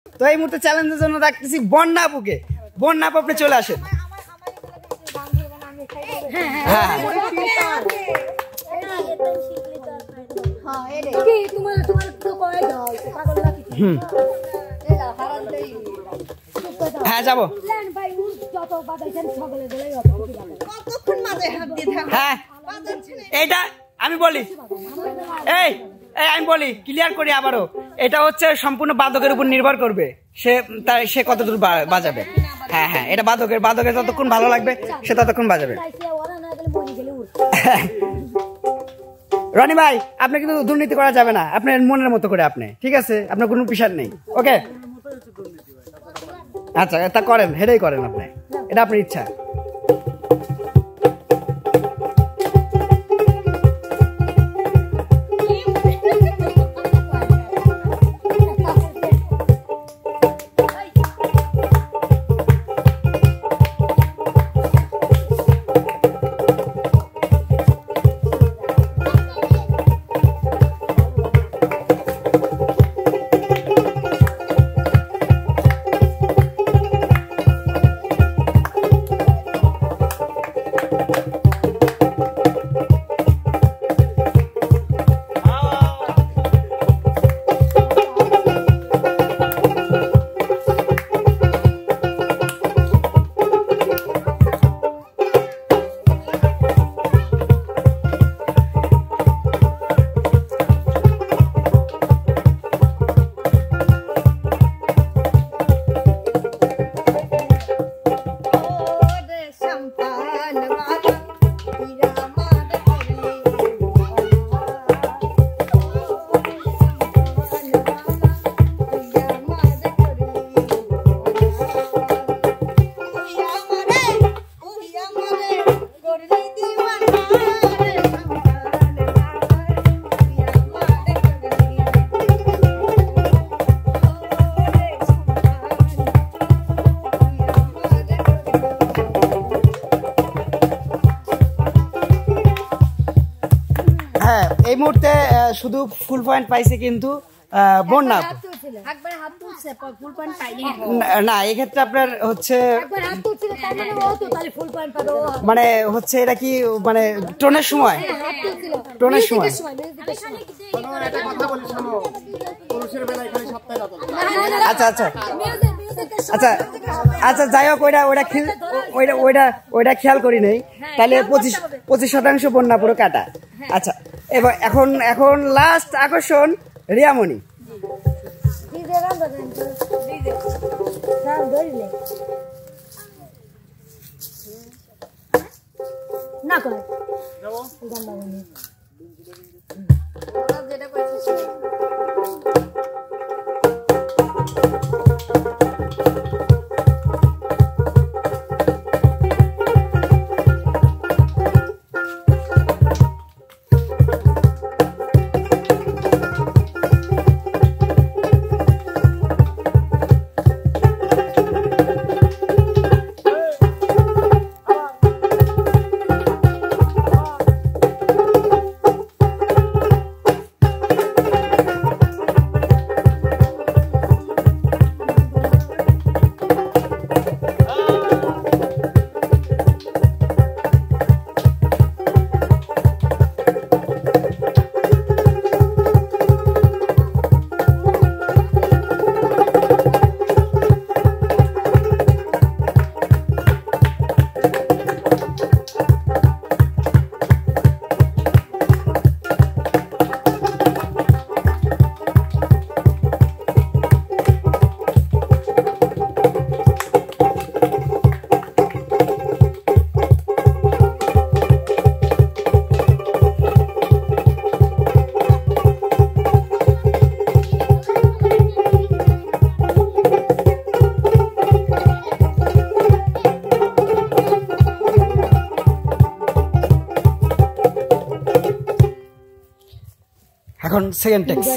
তো এই মুহূর্তে চ্যালেঞ্জের জন্য রাখতেছি বন্যা আপুকে। বন্যা আপু আপনি চলে আসেন। হ্যাঁ যাবো। হ্যাঁ এইটা আমি বলি, এই আমি বলি ক্লিয়ার করি আবারও, এটা হচ্ছে সম্পূর্ণ বাদকের উপর নির্ভর করবে, সে কতদূর বাজাবে। হ্যাঁ হ্যাঁ, এটা বাদকের যতক্ষণ ভালো লাগবে সে ততক্ষণ বাজাবে। রনি ভাই আপনি কিন্তু দুর্নীতি করা যাবে না, আপনার মনের মতো করে আপনি, ঠিক আছে? আপনার কোনো প্রেশার নেই, ওকে? আচ্ছা তা করেন, হেডেই করেন আপনি, এটা আপনার ইচ্ছা। এই মুহূর্তে শুধু ফুল পয়েন্ট পাইছে কিন্তু বন্যা। না এক্ষেত্রে আপনার হচ্ছে মানে হচ্ছে এটা কি মানে টোনের সময়, টোনের সময়। আচ্ছা আচ্ছা আচ্ছা আচ্ছা যাই হোক, ওইটা খেয়াল করি নেই। তাহলে 25% বন্যা পুরো কাটা। আচ্ছা এবার এখন লাস্ট আকর্ষণ রিয়ামণি। না করে এখন সেকেন্ড টেক্স।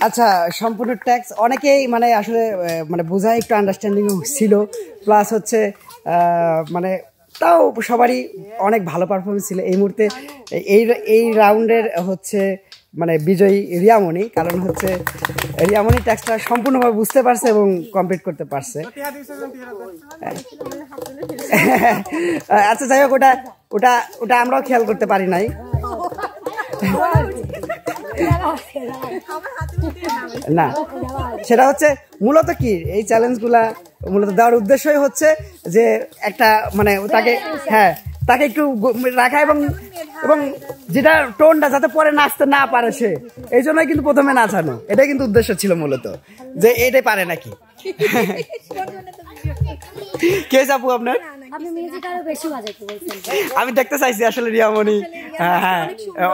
আচ্ছা, সম্পূর্ণ ট্যাক্স অনেকেই মানে আসলে মানে বোঝায় একটু আন্ডারস্ট্যান্ডিং ছিল, প্লাস হচ্ছে মানে তাও সবারই অনেক ভালো পারফরমেন্স ছিল। এই মুহূর্তে এই রাউন্ডের হচ্ছে মানে বিজয়ী রিয়ামণি, কারণ হচ্ছে রিয়ামণি ট্যাক্সটা সম্পূর্ণভাবে বুঝতে পারছে এবং কমপ্লিট করতে পারছে। আচ্ছা যাই হোক, ওটা ওটা ওটা আমরাও খেয়াল করতে পারি নাই। না, সেটা হচ্ছে মূলত কি এই চ্যালেঞ্জগুলা মূলত দেওয়ার উদ্দেশ্যই হচ্ছে যে একটা মানে তাকে, হ্যাঁ তাকে একটু রাখা এবং এবং যেটা টোনটা যাতে পরে নাচতে না পারে সে, এই জন্যই কিন্তু প্রথমে নাচানো, এটাই কিন্তু উদ্দেশ্য ছিল মূলত, যে এটাই পারে নাকি। কে আপু আপনার? আমি দেখতে চাইছি আসলে রিয়ামণি, হ্যাঁ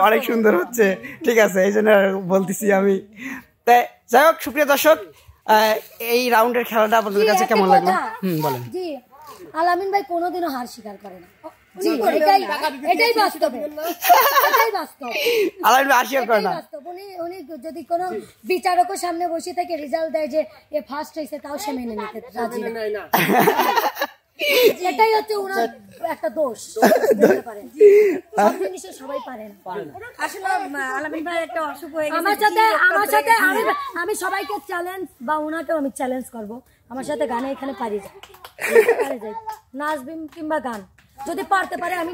অনেক সুন্দর হচ্ছে, ঠিক আছে এই জন্য বলতেছি আমি। তাই যাই হোক, সুপ্রিয় দর্শক, এই রাউন্ডের খেলাটা আপনাদের কাছে কেমন লাগলো? বলেন। জি, আলামিন ভাই কোনোদিনও হার স্বীকার করে না। জি, এটাই বাস্তব। আলামিন ভাই হার স্বীকার করে না। উনি যদি কোনো বিচারকের সামনে বসে থেকে রেজাল্ট দেয় যে এ ফার্স্ট হয়েছে, তাও সে মেনে নিতে রাজি না। এটাই হচ্ছে ওনার একটা দোষ। সব জিনিসে সবাই পারে না। আসলে আলামিন ভাই একটা অসুখ হয়ে গেছে। আমার সাথে আমি সবাইকে চ্যালেঞ্জ, বা ওনাকেও আমি চ্যালেঞ্জ করব, আমার সাথে গানে এখানে পারি যাই, নাচবি কিংবা গান যদি পারতে পারে আমি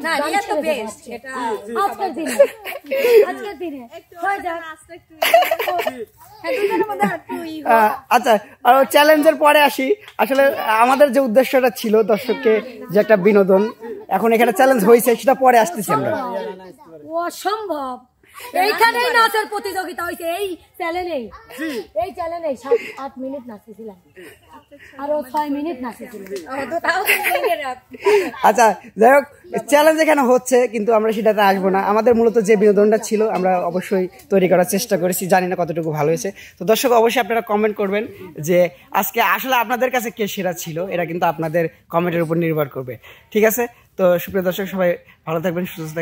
আজকের দিনে হয়ে যাক। আচ্ছা, চ্যালেঞ্জের পরে আসি। আসলে আমাদের যে উদ্দেশ্যটা ছিল দর্শককে যে একটা বিনোদন, এখন এখানে চ্যালেঞ্জ হয়েছে, সেটা পরে আসতেছি আমরা। অসম্ভব, এইখানেই নাচের প্রতিযোগিতা হয়েছে, এই চ্যালেঞ্জেই 7-8 মিনিট নাচেছিলাম, আরো 6 মিনিট নাচেছিলাম। আচ্ছা যাই হোক, চ্যালেঞ্জ এখানে হচ্ছে, কিন্তু আমরা সেটাতে আসবো না। আমাদের মূলত যে বিনোদনটা ছিল আমরা অবশ্যই তৈরি করার চেষ্টা করেছি, জানি না কতটুকু ভালো হয়েছে। তো দর্শক অবশ্যই আপনারা কমেন্ট করবেন যে আজকে আসলে আপনাদের কাছে কে সেরা ছিল, এটা কিন্তু আপনাদের কমেন্টের উপর নির্ভর করবে, ঠিক আছে? তো সুপ্রিয় দর্শক, সবাই ভালো থাকবেন, সুস্থ থাকবেন।